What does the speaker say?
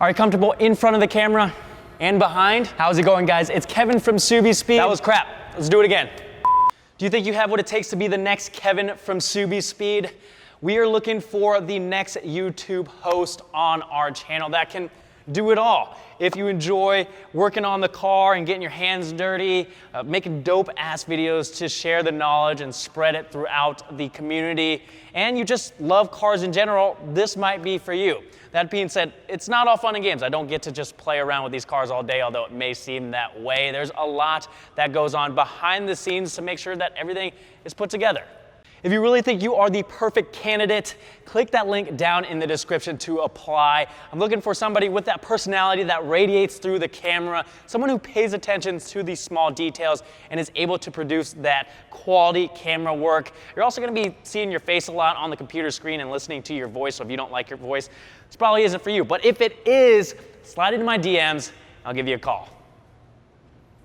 Are you comfortable in front of the camera and behind? How's it going, guys? It's Kevin from FTspeed. That was crap. Let's do it again. Do you think you have what it takes to be the next Kevin from FTspeed? We are looking for the next YouTube host on our channel that can do it all. If you enjoy working on the car and getting your hands dirty, making dope-ass videos to share the knowledge and spread it throughout the community, and you just love cars in general, this might be for you. That being said, it's not all fun and games. I don't get to just play around with these cars all day, although it may seem that way. There's a lot that goes on behind the scenes to make sure that everything is put together. If you really think you are the perfect candidate, click that link down in the description to apply. I'm looking for somebody with that personality that radiates through the camera, someone who pays attention to these small details and is able to produce that quality camera work. You're also gonna be seeing your face a lot on the computer screen and listening to your voice, so if you don't like your voice, this probably isn't for you. But if it is, slide into my DMs, I'll give you a call.